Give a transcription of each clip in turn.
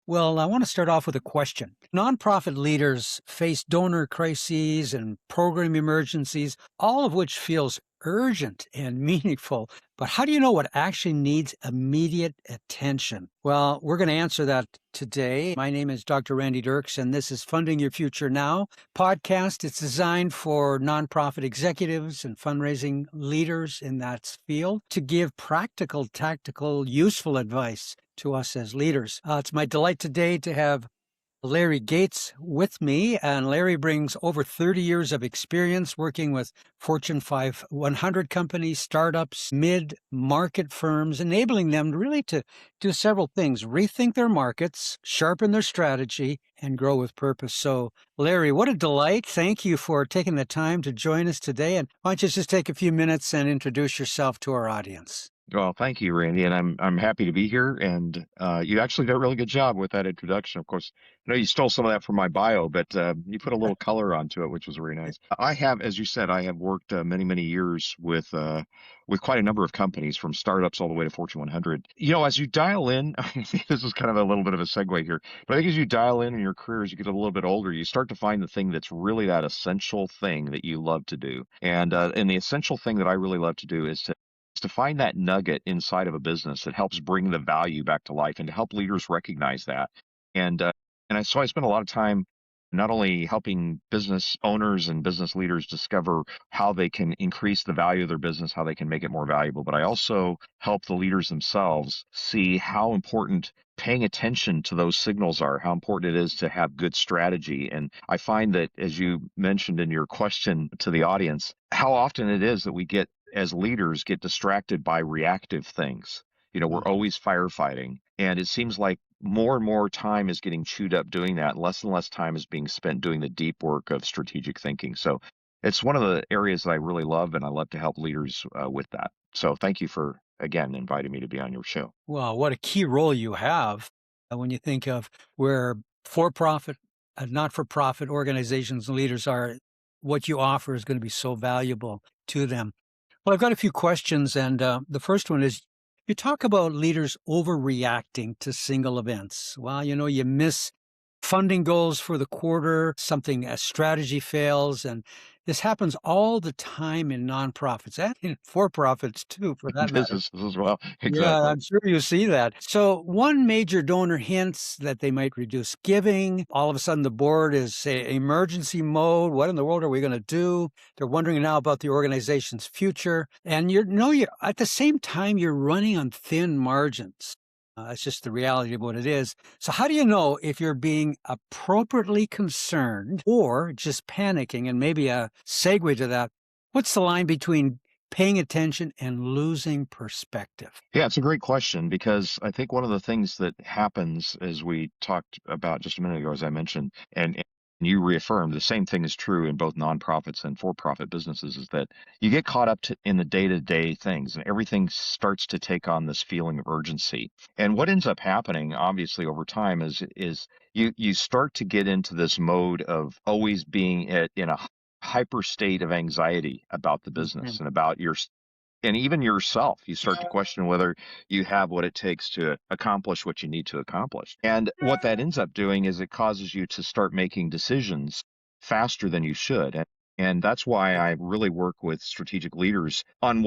Well, I want to start off with a question. Nonprofit leaders face donor crises and program emergencies, all of which feels urgent and meaningful. But how do you know what actually needs immediate attention? Well, we're going to answer that today. My name is Dr. Randy Dirks, and this is Funding Your Future Now podcast. It's designed for nonprofit executives and fundraising leaders in that field to give practical, tactical, useful advice to us as leaders. It's my delight today to have Larry Gates with me, and Larry brings over 30 years of experience working with Fortune 100 companies, startups, mid-market firms, enabling them really to do several things: rethink their markets, sharpen their strategy, and grow with purpose. So, Larry, what a delight. Thank you for taking the time to join us today. And why don't you just take a few minutes and introduce yourself to our audience? Well, thank you, Randy, and I'm happy to be here. And you actually did a really good job with that introduction. Of course, I know you stole some of that from my bio, but you put a little color onto it, which was very nice. I have, as you said, I have worked many years with quite a number of companies, from startups all the way to Fortune 100. You know, as you dial in, this is kind of a little bit of a segue here, but I think as you dial in your career, as you get a little bit older, you start to find the thing that's really that essential thing that you love to do. And the essential thing that I really love to do is to find that nugget inside of a business that helps bring the value back to life and to help leaders recognize that. And so I spend a lot of time not only helping business owners and business leaders discover how they can increase the value of their business, how they can make it more valuable, but I also help the leaders themselves see how important paying attention to those signals are, how important it is to have good strategy. And I find that, as you mentioned in your question to the audience, how often it is that we get, as leaders, get distracted by reactive things. You know, we're Mhm. always firefighting, and it seems like more and more time is getting chewed up doing that. Less and less time is being spent doing the deep work of strategic thinking. So it's one of the areas that I really love, and I love to help leaders with that. So thank you for, again, inviting me to be on your show. Well, what a key role you have when you think of where for-profit and not-for-profit organizations and leaders are. What you offer is going to be so valuable to them. Well, I've got a few questions, and the first one is, you talk about leaders overreacting to single events. Well, you miss funding goals for the quarter, something, a strategy fails, and this happens all the time in nonprofits and in for-profits too, for that matter. Businesses as well. Yeah, Exactly. I'm sure you see that. So one major donor hints that they might reduce giving. All of a sudden, the board is, say, emergency mode. What in the world are we going to do? They're wondering now about the organization's future. And you're at the same time, you're running on thin margins. It's just the reality of what it is. So how do you know if you're being appropriately concerned or just panicking? And maybe a segue to that, what's the line between paying attention and losing perspective? Yeah, it's a great question, because I think one of the things that happens, as we talked about just a minute ago, as I mentioned, and you reaffirmed, the same thing is true in both nonprofits and for-profit businesses, is that you get caught up in the day-to-day things, and everything starts to take on this feeling of urgency. And what ends up happening, obviously, over time is you start to get into this mode of always being in a hyper state of anxiety about the business Mhm. and about and even yourself. You start to question whether you have what it takes to accomplish what you need to accomplish. And what that ends up doing is it causes you to start making decisions faster than you should. And that's why I really work with strategic leaders on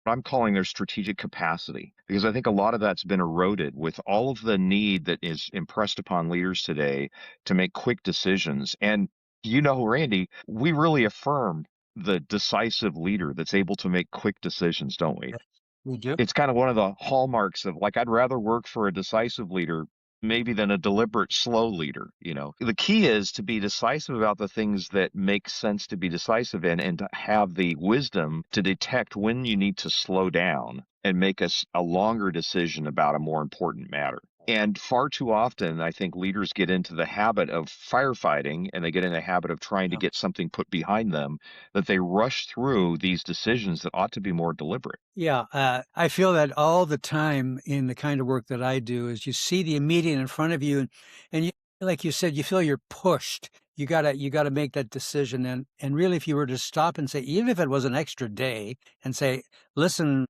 I'm calling their strategic capacity, because I think a lot of that's been eroded with all of the need that is impressed upon leaders today to make quick decisions. And Randy, we really affirm the decisive leader that's able to make quick decisions, don't we? Yes, we do. It's kind of one of the hallmarks of, like, I'd rather work for a decisive leader maybe than a deliberate slow leader. The key is to be decisive about the things that make sense to be decisive in, and to have the wisdom to detect when you need to slow down and make a longer decision about a more important matter. And far too often, I think leaders get into the habit of firefighting, and they get in the habit of trying to Yeah. get something put behind them, that they rush through these decisions that ought to be more deliberate. Yeah, I feel that all the time in the kind of work that I do. Is you see the immediate in front of you, and you, like you said, you feel you're pushed. You gotta make that decision, and really, if you were to stop and say, even if it was an extra day, and say, listen,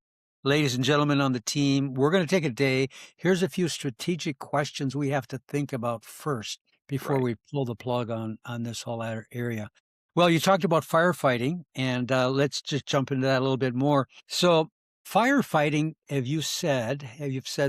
Ladies and gentlemen on the team, we're going to take a day. Here's a few strategic questions we have to think about first before Right. we pull the plug on this whole area. Well, you talked about firefighting, and let's just jump into that a little bit more. So, firefighting, have you said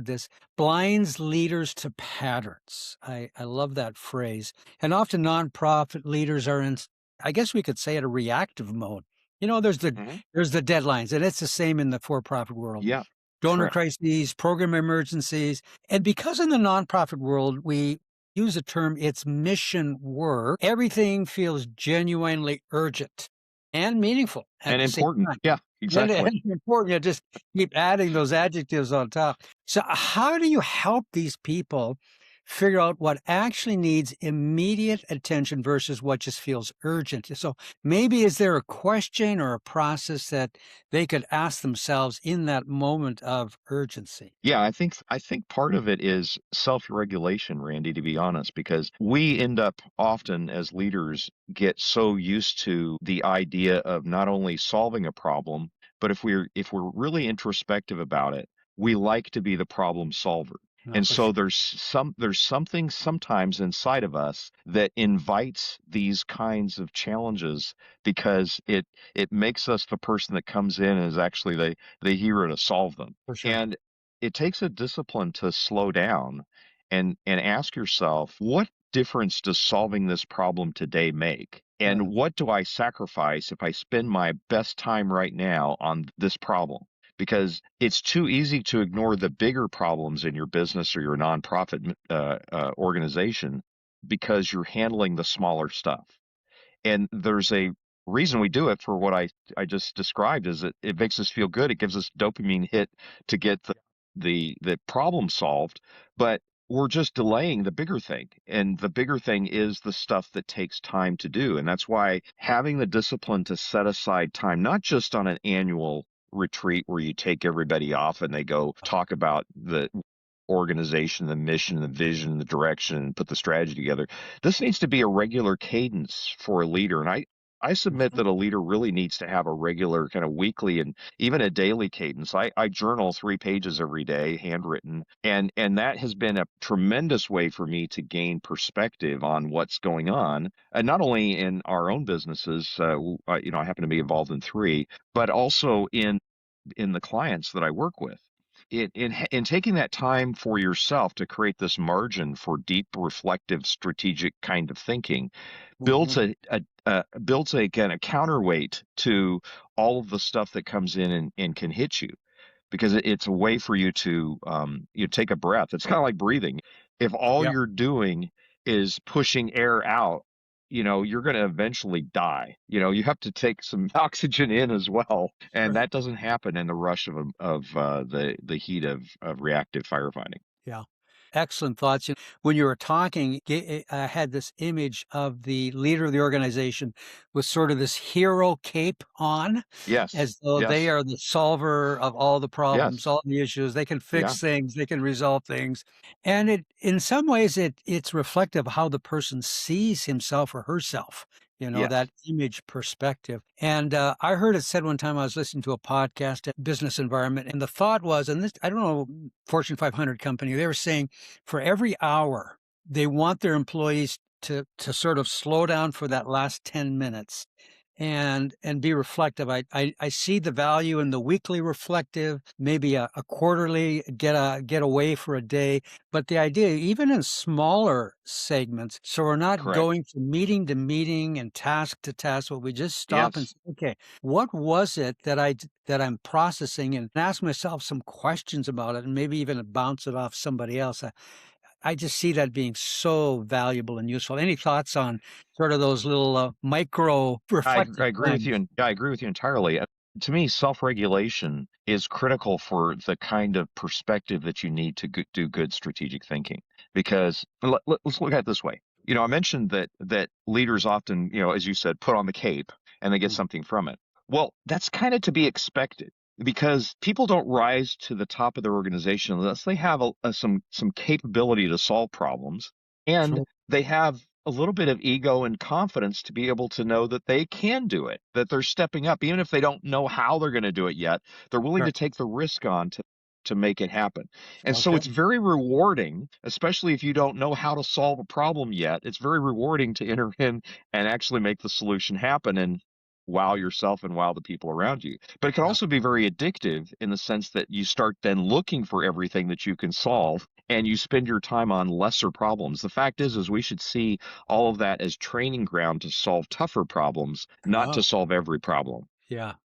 this, blinds leaders to patterns. I love that phrase. And often nonprofit leaders are in, I guess we could say, it a reactive mode. You know, Hmm. there's the deadlines, and it's the same in the for-profit world. Yeah. Donor Correct. crises, program emergencies, and because in the nonprofit world, we use a term, it's mission work, everything feels genuinely urgent and meaningful at And the same important. time. Yeah, And exactly. and important, you just keep adding those adjectives on top. So how do you help these people figure out what actually needs immediate attention versus what just feels urgent? So maybe is there a question or a process that they could ask themselves in that moment of urgency? Yeah, I think part of it is self-regulation, Randy, to be honest, because we end up often as leaders get so used to the idea of not only solving a problem, but if we're really introspective about it, we like to be the problem solver. No, And for so sure. there's something sometimes inside of us that invites these kinds of challenges because it makes us the person that comes in and is actually the hero to solve them. For sure. And it takes a discipline to slow down and ask yourself, what difference does solving this problem today make? And Yeah, what do I sacrifice if I spend my best time right now on this problem? Because it's too easy to ignore the bigger problems in your business or your nonprofit organization because you're handling the smaller stuff. And there's a reason we do it for what I just described is that it makes us feel good. It gives us dopamine hit to get the problem solved, but we're just delaying the bigger thing. And the bigger thing is the stuff that takes time to do. And that's why having the discipline to set aside time, not just on an annual retreat where you take everybody off and they go talk about the organization, the mission, the vision, the direction, and put the strategy together. This needs to be a regular cadence for a leader. And I submit mhm, that a leader really needs to have a regular kind of weekly and even a daily cadence. I journal 3 pages every day, handwritten, and that has been a tremendous way for me to gain perspective on what's going on, and not only in our own businesses. I happen to be involved in three, but also in the clients that I work with. In taking that time for yourself to create this margin for deep, reflective, strategic kind of thinking builds mhm. a kind of counterweight to all of the stuff that comes in and can hit you because it's a way for you to you take a breath. It's kind of like breathing. If all Yeah, you're doing is pushing air out, you're going to eventually die. You have to take some oxygen in as well, and right. that doesn't happen in the rush of the heat of reactive firefighting. Yeah. Excellent thoughts. When you were talking, I had this image of the leader of the organization with sort of this hero cape on, Yes, as though they yes, are the solver of all the problems, yes, all the issues. They can yeah, fix things, they can resolve things. And in some ways, it's reflective of how the person sees himself or herself. That yes, image perspective. And I heard it said one time I was listening to a podcast at Business Environment, and the thought was, and this, I don't know, Fortune 500 company, they were saying for every hour, they want their employees to sort of slow down for that last 10 minutes and be reflective. I see the value in the weekly reflective, maybe a quarterly get away for a day. But the idea, even in smaller segments, so we're not correct. going from meeting to meeting and task to task, but we just stop and Yes. say, okay, what was it that I'm processing, and ask myself some questions about it and maybe even bounce it off somebody else. I just see that being so valuable and useful. Any thoughts on sort of those little micro I reflective agree with you, times? and yeah, I agree with you entirely. To me, self-regulation is critical for the kind of perspective that you need to do good strategic thinking. Because let's look at it this way. I mentioned that leaders often, as you said, put on the cape and they get Mm, something from it. Well, that's kind of to be expected because people don't rise to the top of their organization unless they have some capability to solve problems and sure. they have a little bit of ego and confidence to be able to know that they can do it, that they're stepping up, even if they don't know how they're going to do it yet. They're willing Sure. to take the risk on to make it happen. And so Okay. it's very rewarding, especially if you don't know how to solve a problem yet. It's very rewarding to enter in and actually make the solution happen and wow yourself and wow the people around you. But it can Yeah. also be very addictive in the sense that you start then looking for everything that you can solve and you spend your time on lesser problems. The fact is we should see all of that as training ground to solve tougher problems, not to Oh, solve every problem. yeah.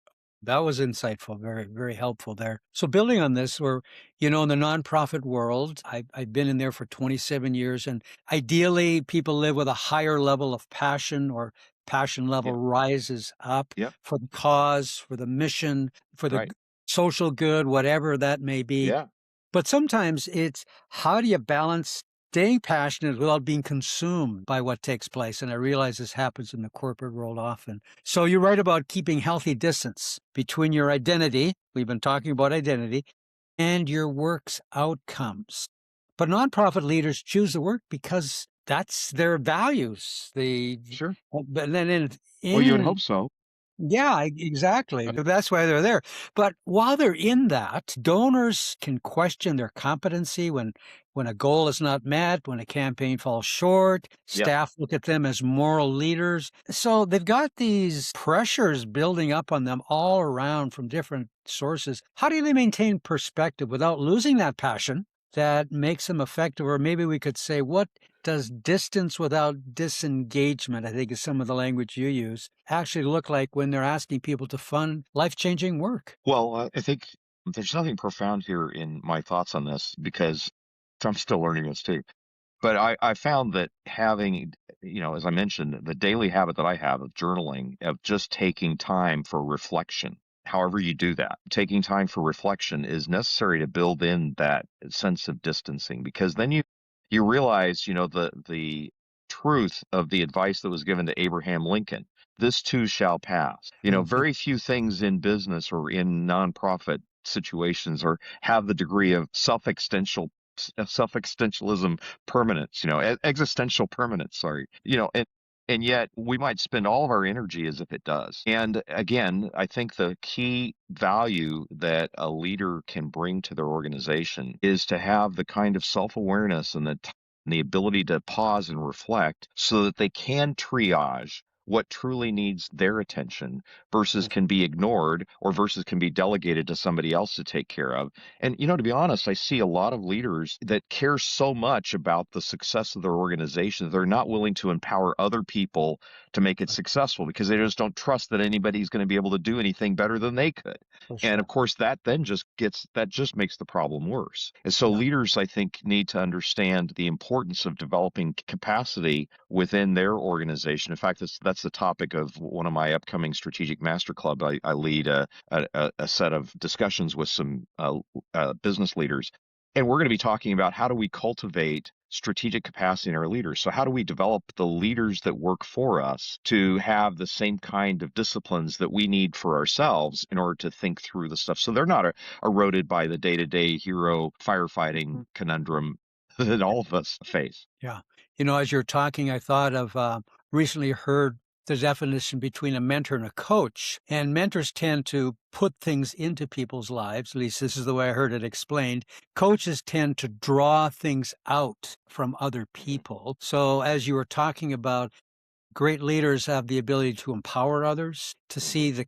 That was insightful, very, very helpful there. So building on this, we're, in the nonprofit world, I've been in there for 27 years, and ideally people live with a higher level of passion or passion level Yeah. rises up Yep. for the cause, for the mission, for the Right. social good, whatever that may be. Yeah. But sometimes it's how do you balance staying passionate without being consumed by what takes place? And I realize this happens in the corporate world often. So you write about keeping healthy distance between your identity. We've been talking about identity and your work's outcomes. But nonprofit leaders choose the work because that's their values. Sure. But then Well, you would in hope so. yeah, exactly. That's why they're there. But while they're in that, donors can question their competency when a goal is not met, when a campaign falls short. Yep. Staff look at them as moral leaders. So they've got these pressures building up on them all around from different sources. How do they maintain perspective without losing that passion that makes them effective? Or maybe we could say, what does distance without disengagement, I think is some of the language you use, actually look like when they're asking people to fund life-changing work? Well, I think there's nothing profound here in my thoughts on this because I'm still learning this too. But I found that having, as I mentioned, the daily habit that I have of journaling, of just taking time for reflection, however you do that, taking time for reflection is necessary to build in that sense of distancing because then you realize, the truth of the advice that was given to Abraham Lincoln. This too shall pass. Mhm. Very few things in business or in nonprofit situations or have the degree of self-existentialism permanence, existential permanence, sorry. And yet we might spend all of our energy as if it does. And again, I think the key value that a leader can bring to their organization is to have the kind of self-awareness and the ability to pause and reflect so that they can triage what truly needs their attention versus Yeah. can be ignored or versus can be delegated to somebody else to take care of. And, to be honest, I see a lot of leaders that care so much about the success of their organization, they're not willing to empower other people to make it successful because they just don't trust that anybody's going to be able to do anything better than they could. For And of sure. course, that just makes the problem worse. And so Yeah. leaders, I think, need to understand the importance of developing capacity within their organization. In fact, that's the topic of one of my upcoming strategic master club. I lead a set of discussions with some business leaders. And we're going to be talking about how do we cultivate strategic capacity in our leaders. So how do we develop the leaders that work for us to have the same kind of disciplines that we need for ourselves in order to think through the stuff so they're not eroded by the day-to-day hero firefighting Mhm. conundrum that all of us face. Yeah. As you're talking, I thought of recently heard the definition between a mentor and a coach. And mentors tend to put things into people's lives. At least this is the way I heard it explained. Coaches tend to draw things out from other Mhm. people. So as you were talking about, great leaders have the ability to empower others, to see Mhm. the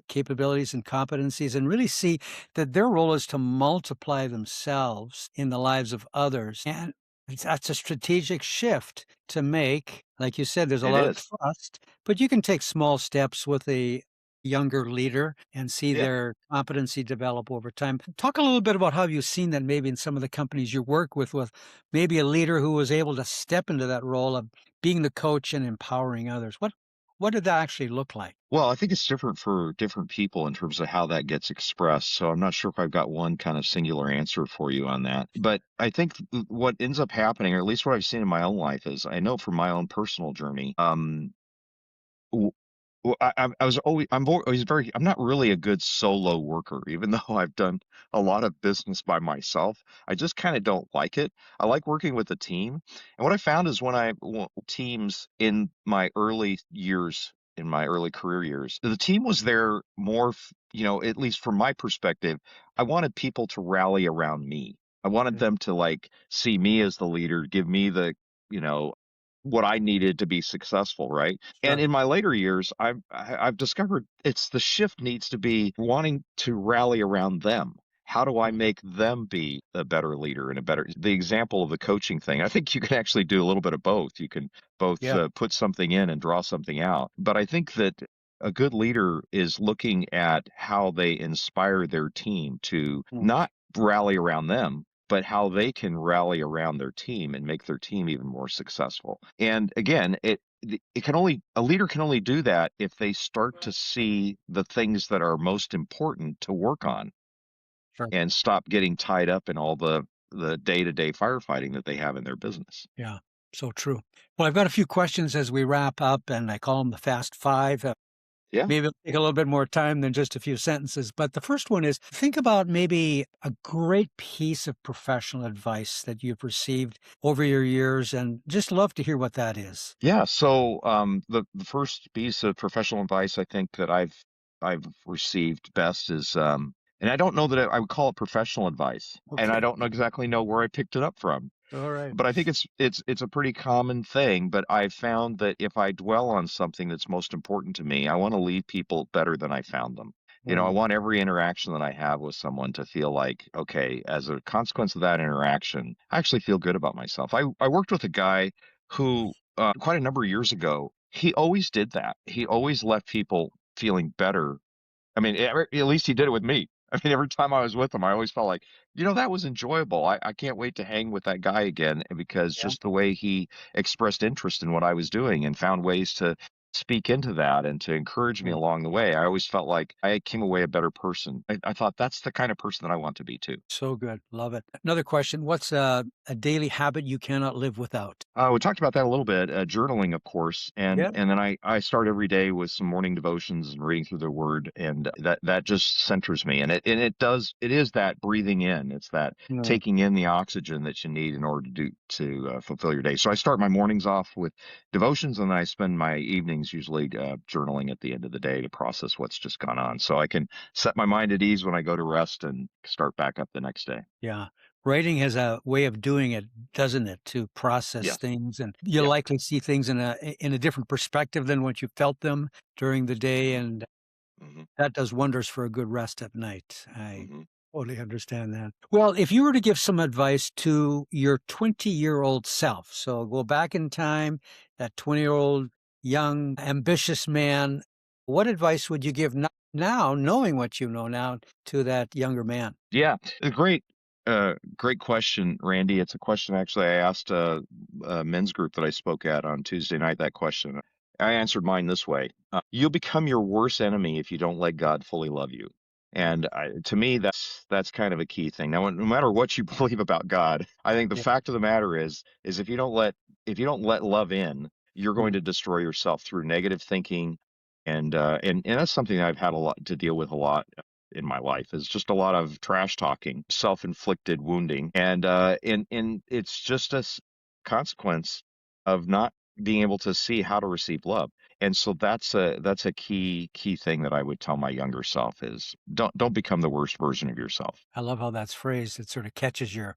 capabilities and competencies, and really see that their role is to multiply themselves in the lives of others. And that's a strategic shift to make. Like you said, there's a It lot of is. trust, but you can take small steps with a younger leader and see Yeah. their competency develop over time. Talk a little bit about how you've seen that maybe in some of the companies you work with maybe a leader who was able to step into that role of being the coach and empowering others. What did that actually look like? Well, I think it's different for different people in terms of how that gets expressed. So I'm not sure if I've got one kind of singular answer for you on that. But I think what ends up happening, or at least what I've seen in my own life, is I know from my own personal journey, Well, I was always always very I'm not really a good solo worker, even though I've done a lot of business by myself. I just kind of don't like it. I like working with a team. And what I found is when teams in my early years, in my early career years, the team was there more, at least from my perspective, I wanted people to rally around me. I wanted Yeah, them to like see me as the leader, give me you know, what I needed to be successful, right? And sure. in my later years, I've discovered it's the shift needs to be wanting to rally around them. How do I make them be a better leader and a better the example of the coaching thing? I think you can actually do a little bit of both. You can both Yeah. put something in and draw something out. But I think that a good leader is looking at how they inspire their team to Mm, not rally around them, but how they can rally around their team and make their team even more successful. And again, it can only a leader can only do that if they start to see the things that are most important to work on sure. and stop getting tied up in all the day-to-day firefighting that they have in their business. Yeah. So true. Well, I've got a few questions as we wrap up, and I call them the Fast Five. Yeah. Maybe it'll take a little bit more time than just a few sentences. But the first one is think about maybe a great piece of professional advice that you've received over your years, and just love to hear what that is. Yeah, so the first piece of professional advice I think that I've received best is and I don't know that I would call it professional advice, and I Okay. don't know exactly know where I picked it up from. All right. But I think it's a pretty common thing, but I found that if I dwell on something that's most important to me, I want to leave people better than I found them. I Mm, want every interaction that I have with someone to feel like, okay, as a consequence of that interaction, I actually feel good about myself. I worked with a guy who quite a number of years ago, he always did that. He always left people feeling better. I mean, at least he did it with me. I mean, every time I was with him, I always felt like, that was enjoyable. I can't wait to hang with that guy again because yeah. just the way he expressed interest in what I was doing and found ways to speak into that and to encourage me Yeah. along the way, I always felt like I came away a better person. I thought that's the kind of person that I want to be too. So good. Love it. Another question. What's a daily habit you cannot live without? We talked about that a little bit, journaling, of course, and Yeah. and then I start every day with some morning devotions and reading through the Word, and that just centers me, and it is that breathing in, it's that Mm, taking in the oxygen that you need in order to fulfill your day. So I start my mornings off with devotions, and then I spend my evenings usually journaling at the end of the day to process what's just gone on, so I can set my mind at ease when I go to rest and start back up the next day. yeah. Writing has a way of doing it, doesn't it, to process Yes. things, and you Yep. likely see things in a different perspective than what you felt them during the day, Hmm. and Hmm. that does wonders for a good rest at night. I Hmm. totally understand that. Well, if you were to give some advice to your 20-year-old self, so go back in time, that 20-year-old young, ambitious man, what advice would you give now, knowing what you know now, to that younger man? Yeah, a great question, Randy. It's a question actually I asked a men's group that I spoke at on Tuesday night. That question, I answered mine this way: You'll become your worst enemy if you don't let God fully love you. And to me, that's kind of a key thing. Now, no matter what you believe about God, I think the Yeah. fact of the matter is if you don't let love in, you're going Mm, to destroy yourself through negative thinking, and that's something I've had a lot to deal with a lot in my life is just a lot of trash talking, self-inflicted wounding, and it's just consequence of not being able to see how to receive love. And so that's a key thing that I would tell my younger self is don't become the worst version of yourself. I love how that's phrased. It sort of catches your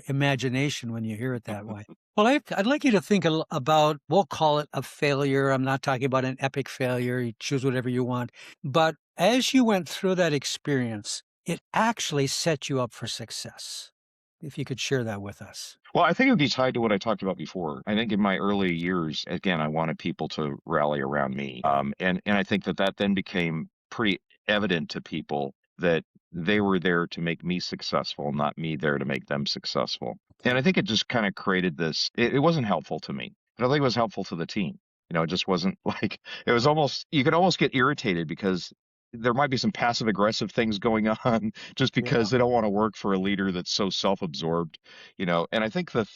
imagination when you hear it that way. Well, I'd like you to think about, we'll call it a failure. I'm not talking about an epic failure. You choose whatever you want. But as you went through that experience, it actually set you up for success. If you could share that with us. Well, I think it would be tied to what I talked about before. I think in my early years, again, I wanted people to rally around me. And I think that then became pretty evident to people that they were there to make me successful, not me there to make them successful. And I think it just kind of created this, it wasn't helpful to me. I don't think it was helpful to the team. It just wasn't like, it was almost, you could almost get irritated because there might be some passive aggressive things going on just Yeah. because they don't want to work for a leader that's so self-absorbed. And I think the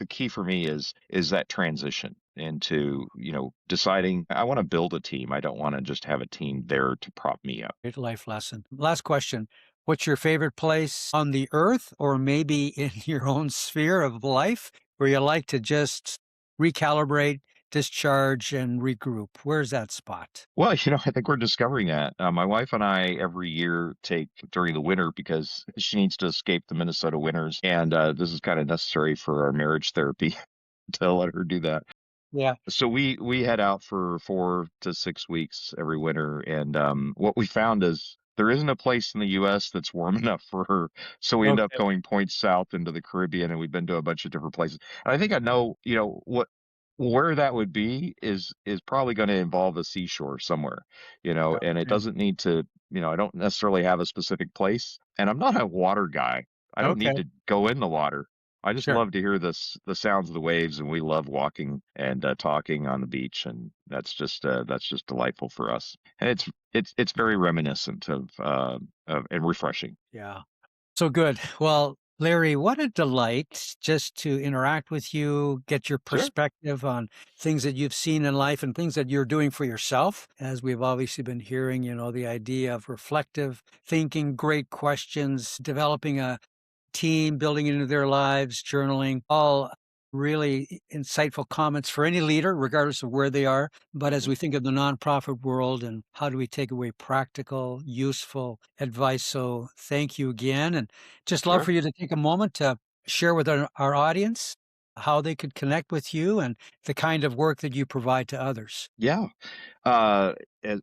key for me is that transition. into, deciding I want to build a team. I don't want to just have a team there to prop me up. Great life lesson. Last question. What's your favorite place on the earth or maybe in your own sphere of life where you like to just recalibrate, discharge, and regroup? Where's that spot? Well, I think we're discovering that. My wife and I every year take during the winter because she needs to escape the Minnesota winters, and this is kind of necessary for our marriage therapy to let her do that. Yeah. So we head out for 4 to 6 weeks every winter, and what we found is there isn't a place in the U.S. that's warm enough for her. So we end up Okay. going points south into the Caribbean, and we've been to a bunch of different places. And I think I know, what where that would be is probably going to involve a seashore somewhere, and it Okay. doesn't need to, I don't necessarily have a specific place, and I'm not a water guy. I don't Okay. need to go in the water. I just Sure. love to hear the sounds of the waves, and we love walking and talking on the beach, and that's just delightful for us. And it's very reminiscent of and refreshing. Yeah. So good. Well, Larry, what a delight just to interact with you, get your Sure, perspective on things that you've seen in life and things that you're doing for yourself. As we've obviously been hearing, the idea of reflective thinking, great questions, developing a team, building into their lives, journaling, all really insightful comments for any leader, regardless of where they are. But as hmm we think of the nonprofit world and how do we take away practical, useful advice? So thank you again. And just love sure. for you to take a moment to share with our audience how they could connect with you and the kind of work that you provide to others. Yeah. Uh,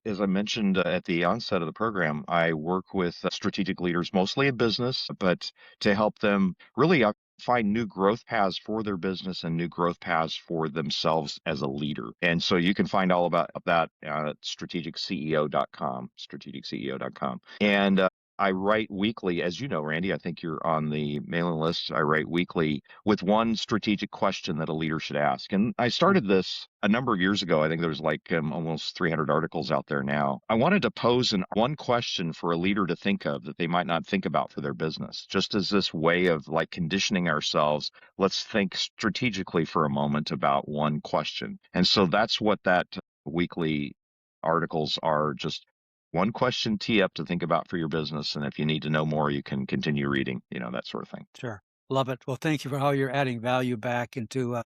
as I mentioned at the onset of the program, I work with strategic leaders, mostly in business, but to help them really find new growth paths for their business and new growth paths for themselves as a leader. And so you can find all about that at strategicceo.com, strategicceo.com. And I write weekly, as you know, Randy, I think you're on the mailing list. I write weekly with one strategic question that a leader should ask. And I started this a number of years ago. I think there's like almost 300 articles out there now. I wanted to pose one question for a leader to think of that they might not think about for their business, just as this way of like conditioning ourselves. Let's think strategically for a moment about one question. And so that's what that weekly articles are, just one question tee up to think about for your business. And if you need to know more, you can continue reading, that sort of thing. Sure. Love it. Well, thank you for how you're adding value back into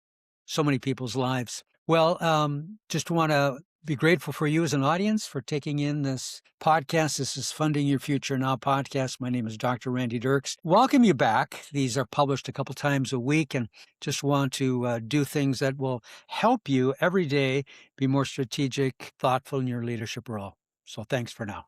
so many people's lives. Well, just want to be grateful for you as an audience for taking in this podcast. This is Funding Your Future Now podcast. My name is Dr. Randy Dirks. Welcome you back. These are published a couple times a week and just want to do things that will help you every day be more strategic, thoughtful in your leadership role. So thanks for now.